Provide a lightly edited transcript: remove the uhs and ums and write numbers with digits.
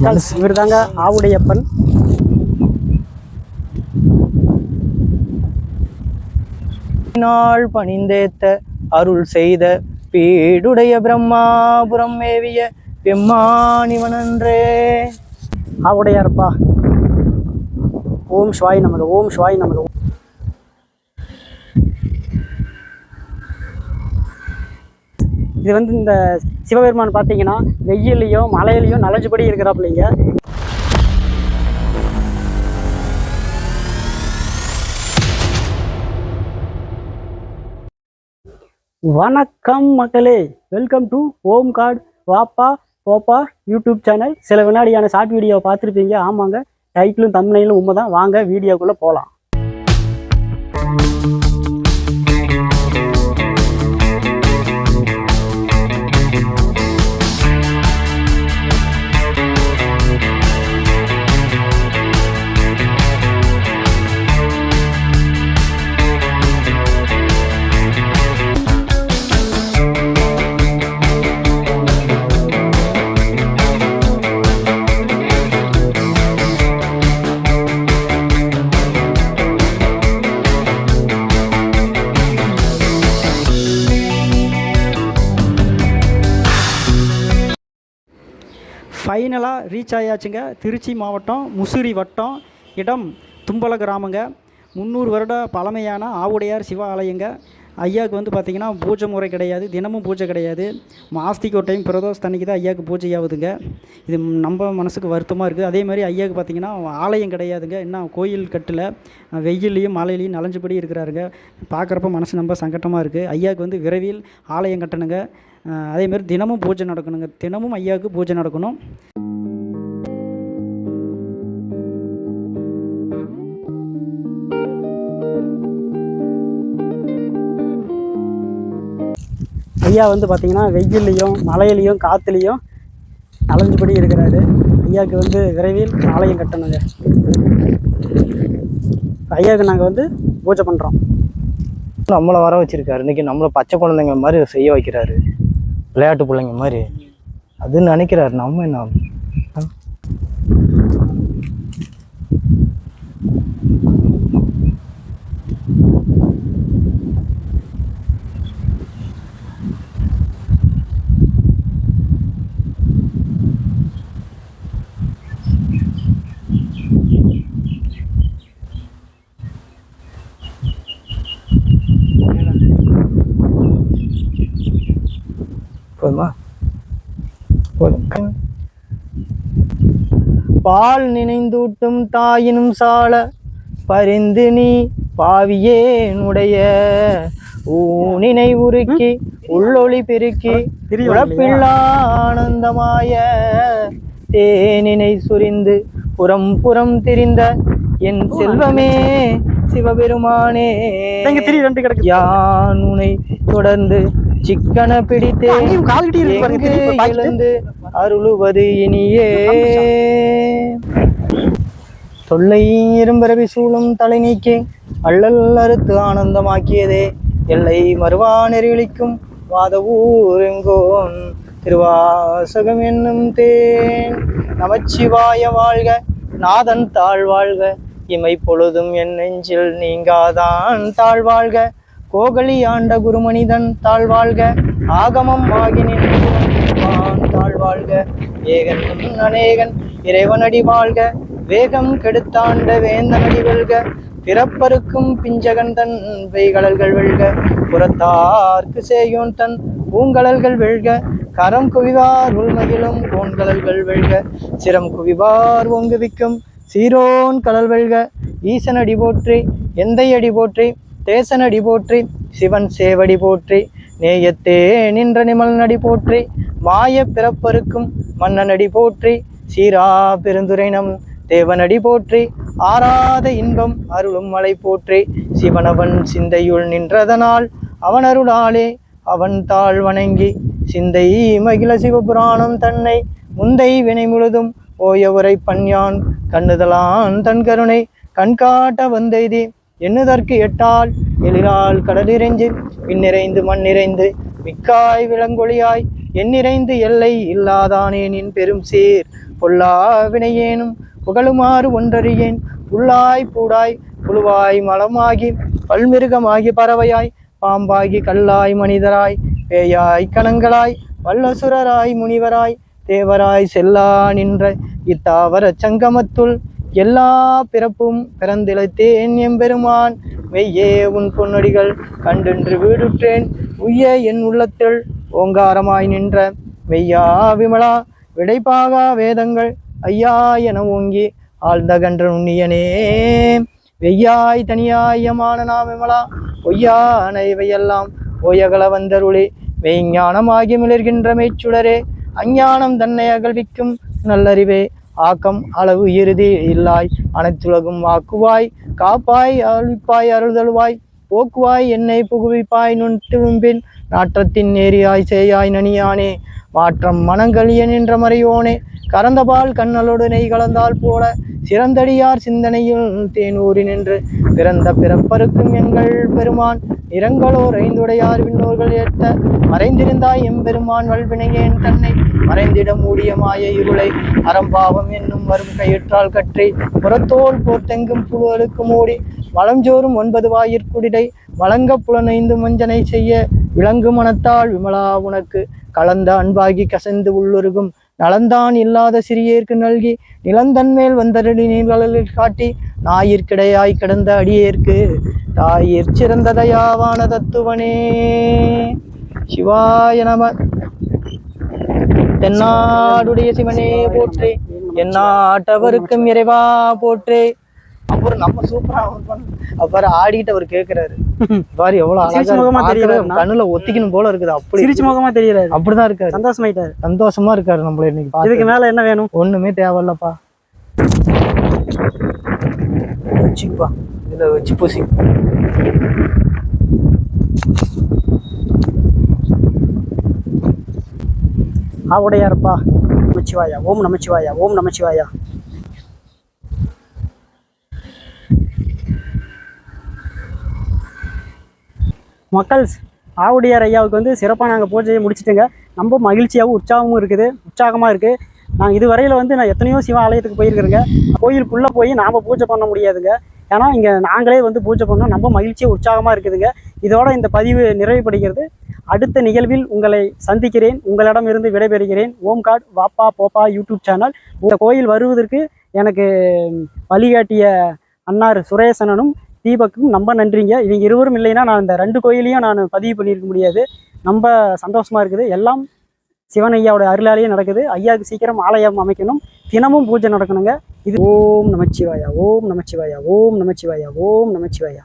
இவர் தாங்க ஆவுடையப்பன். நாள் பணிந்தேத்த அருள் செய்த பீடுடைய பிரம்மாபுரம் மேவிய பெம்மானிவனன்றே. ஆவுடையார்ப்பா. ஓம் சிவாய் நமது, ஓம் சிவாய் நமது. இது வந்து இந்த சிவபெருமான் பார்த்தீங்கன்னா வெயிலையும் மலையிலையும் நலஞ்சபடி இருக்கிறாப்புலைங்க. வணக்கம் மக்களே, வெல்கம் டு ஓம் கார்டு வாப்பா போப்பா யூடியூப் சேனல். சில வினாடியான ஷார்ட் வீடியோவை பார்த்துருப்பீங்க. ஆமாங்க, டைட்டிலும் தம்ப்நெயிலும் உண்மை தான். வாங்க வீடியோக்குள்ளே போகலாம். ஃபைனலாக ரீச் ஆயாச்சுங்க. திருச்சி மாவட்டம் முசிறி வட்டம், இடம் தும்பல கிராமங்க. 300 வருட பழமையான ஆவுடையார் சிவ ஆலயங்க. ஐயாவுக்கு வந்து பார்த்திங்கன்னா பூஜை முறை கிடையாது, தினமும் பூஜை கிடையாது. மாதத்துக்கு ஒரு டைம் பிரதோஷ தண்ணிக்கு தான் ஐயாவுக்கு பூஜை ஆகுதுங்க. இது நம்ம மனசுக்கு வருத்தமாக இருக்குது. அதே மாதிரி ஐயாவுக்கு பார்த்திங்கன்னா ஆலயம் கிடையாதுங்க. இன்னும் கோயில் கட்டில் வெயிலையும் மழையிலையும் நலஞ்சபடி இருக்கிறாருங்க. பார்க்குறப்ப மனசு ரொம்ப சங்கட்டமாக இருக்குது. ஐயாவுக்கு வந்து விரைவில் ஆலயம் கட்டணுங்க. அதேமாதிரி தினமும் பூஜை நடக்கணுங்க. தினமும் ஐயாவுக்கு பூஜை நடக்கணும். ஐயா வந்து பார்த்திங்கன்னா வெயிலையும் மலையிலையும் காற்றுலையும் நலஞ்சபடி இருக்கிறாரு. ஐயாவுக்கு வந்து விரைவில் ஆலயம் கட்டணுங்க. ஐயாவுக்கு நாங்கள் வந்து பூஜை பண்ணுறோம். நம்மளை வர வச்சிருக்காரு. இன்றைக்கி நம்மளை பச்சை குழந்தைங்க மாதிரி செய்ய வைக்கிறாரு, விளையாட்டு பிள்ளைங்க மாதிரி. அதுன்னு நினைக்கிறாரு. நம்ம என்ன போதுமா? போதும். பால் நினைந்தூட்டும் தாயினும் சால பரிந்து நீ பாவியேனுடைய ஊனினை உருக்கி உள்ளொளி பெருக்கி உழப்பில்லா ஆனந்தமாய தேனினை சுரிந்து புறம் புறம் திரிந்த என் செல்வமே சிவபெருமானே, யான் உனை தொடர்ந்து சிக்கன பிடித்தேன் எழுந்து அருளுவது இனியே. தொல்லை இரும்பரவி சூழும் தலை நீக்கி அள்ளல் அறுத்து ஆனந்தமாக்கியதே எல்லை மறுவா நெறியளிக்கும் வாத ஊரெங்கோன் திருவாசகம் என்னும் தேன். நமச்சிவாய வாழ்க, நாதன் தாழ்வாழ்க, இமை பொழுதும் என் நெஞ்சில் நீங்காதான் தாழ்வாழ்க. கோகலி ஆண்ட குருமனிதன் தாழ்வாழ்க, ஆகமம் ஆகி நின்றான் தாழ்வாழ்க. ஏகன் அநேகன் இறைவனடி வாழ்க, வேகம் கெடுத்தாண்ட வேந்தனடி வெல்க. பிறப்பருக்கும் பிஞ்சகன் தன் வெய்கடல்கள் வெல்க, புறத்தார்க்கு சேயோன் தன் பூங்கடல்கள் வெல்க. கரம் குவிவார் உள்மகிழும் கோன்கடல்கள் வெல்க, சிரம் குவிவார் ஓங்குவிக்கும் சீரோன் கடல் வெல்க. ஈசனடி போற்றி, எந்தை அடி போற்றி, தேசனடி போற்றி, சிவன் சேவடி போற்றி, நேயத்தே நின்ற நிமல் நடி போற்றி, மாய பிறப்பருக்கும் மன்னனடி போற்றி, சீரா பெருந்துரை நம் தேவனடி போற்றி, ஆராத இன்பம் அருளும் மலை போற்றி. சிவனவன் சிந்தையுள் நின்றதனால் அவன் அருளாலே அவன் தாழ் வணங்கி சிந்தை மகிழ சிவபுராணம் தன்னை முந்தை வினை முழுதும் ஓய உரை பண்யான் கண்ணுதலான் தன் கருணை கண்காட்ட வந்தெய்தி எண்ணுதற்கு எட்டால் எழிலால் கடலிறைஞ்சு விண்ணிறைந்து மண்ணிறைந்து மிக்காய் விளங்கொழியாய் எண்ணிறைந்து எல்லை இல்லாதானே நின் பெரும் சீர் பொல்லா வினையேனும் புகழுமாறு ஒன்றறியேன். புல்லாய் பூடாய் புழுவாய் மலமாகி பல்மிருகமாகி பறவையாய் பாம்பாகி கல்லாய் மனிதராய் பேயாய் கணங்களாய் வல்லசுரராய் முனிவராய் தேவராய் செல்லா நின்ற இத்தாவர சங்கமத்துள் எல்லா பிறப்பும் பிறந்திழைத்தேன் எம்பெருமான். மெய்யே உன் பொன்னடிகள் கண்டென்று வீடுற்றேன். உய்ய என் உள்ளத்தில் ஓங்காரமாய் நின்ற மெய்யா விமலா விடைப்பாகா வேதங்கள் ஐயா என ஓங்கி ஆழ்ந்த கன்ற நுண்ணியனே. வெய்யாய் தனியாய் யமான விமலா பொய்யான இவையெல்லாம் ஓயகல வந்தருளே. மெய்ஞானமாகி மிளர்கின்ற மெய்ச்சுடரே அஞ்ஞானம் தன்னை அகழ்விக்கும் நல்லறிவே. ஆக்கம் அளவு இறுதி இல்லாய் அனைத்துலகும் ஆக்குவாய் காப்பாய் அழிப்பாய் அருள்தழுவாய் போக்குவாய் என்னை புகுவிப்பாய் நுண்தும்பின் நாற்றத்தின் நேரியாய் சேயாய் நனியானே. மாற்றம் மனங்களியன் என்ற மறையோனே கறந்தபால் கண்ணலோடு நெய் கலந்தால் போல சிறந்தடியார் சிந்தனையில் தேனூரி நின்று பிறந்த பிறப்பருக்கும் எங்கள் பெருமான். நிறங்களோர் ஐந்துடையார் விண்ணோர்கள் ஏற்ற மறைந்திருந்தாய் எம்பெருமான். வல்வினையேன் தன்னை மறைந்திட மூடிய மாய இருளை அறம்பாவம் என்னும் வரும் கயிற்றால் கற்றி புறத்தோல் போர்த்தெங்கும் புழுவலுக்கு மூடி வளஞ்சோறும் 9 வாயிற்குடிடை வழங்க புலனைந்து மஞ்சனை செய்ய விளங்கு மனத்தால் விமலா உனக்கு கலந்த அன்பாகி கசந்து உள்ளுருகும் நலந்தான் இல்லாத சிறியேற்கு நல்கி நிலந்தன்மேல் வந்தரடி நீர்களில் காட்டி ஞாயிற்கிடையாய் கிடந்த அடியேற்கு தாயிற் சிறந்ததையாவான தத்துவனே. சிவாய நம. தென்னாடுடைய சிவனே போற்றே, எந்நாட்டவருக்கும் இறைவா போற்றே. அப்புறம் நம்ம சூப்பரா அப்புறம் ஆடிட்டு அவர் கேட்கிறாரு பாரு எவ்வளவு அழகா கண்ணுல ஒத்திக்கணும் போல இருக்குது. அப்படி சிரிச்சு முகமா தெரியறாரு. அப்படிதான் இருக்காரு. சந்தோஷமாயிட்டாரு. சந்தோஷமா இருக்காரு. நம்மள இன்னைக்கு இதுக்கு மேல என்ன வேணும்? ஒண்ணுமே தேவையில்லப்பா. வச்சுப்பா இதுல வச்சு பூசி. ஆவுடையாருப்பா. நமச்சிவாயா. ஓம் நமச்சிவாயா. ஓம் நமச்சிவாயா. மக்கள் ஆவுடையார் ஐயாவுக்கு வந்து சிறப்பாக நாங்கள் பூஜையை முடிச்சுட்டுங்க. ரொம்ப மகிழ்ச்சியாகவும் உற்சாகமும் இருக்குது. உற்சாகமாக இருக்குது. நாங்கள் இதுவரையில் வந்து நான் எத்தனையோ சிவ ஆலயத்துக்கு போயிருக்கிறேங்க. கோயிலுக்குள்ளே போய் நாம் பூஜை பண்ண முடியாதுங்க. ஏன்னா இங்கே நாங்களே வந்து பூஜை பண்ணோம். ரொம்ப மகிழ்ச்சியாக உற்சாகமாக இருக்குதுங்க. இதோட இந்த பதிவு நிறைவுபடுகிறது. அடுத்த நிகழ்வில் உங்களை சந்திக்கிறேன். உங்களிடமிருந்து விடைபெறுகிறேன். ஓம் காட் வாப்பா போப்பா யூடியூப் சேனல். இந்த கோயில் வருவதற்கு எனக்கு வழிகாட்டிய அன்னார் சுரேசனனும் தீபக்கும் ரொம்ப நன்றிங்க. இவங்க இருவரும் இல்லைன்னா நான் இந்த 2 கோயிலையும் நான் பதிவு பண்ணியிருக்க முடியாது. ரொம்ப சந்தோஷமாக இருக்குது. எல்லாம் சிவன் ஐயாவோட அருளாலேயே நடக்குது. ஐயாவுக்கு சீக்கிரம் ஆலயம் அமைக்கணும். தினமும் பூஜை நடக்கணுங்க. இது ஓம் நமச்சிவாயா. ஓம் நமச்சிவாயா. ஓம் நமச்சிவாயா. ஓம் நமச்சிவாயா.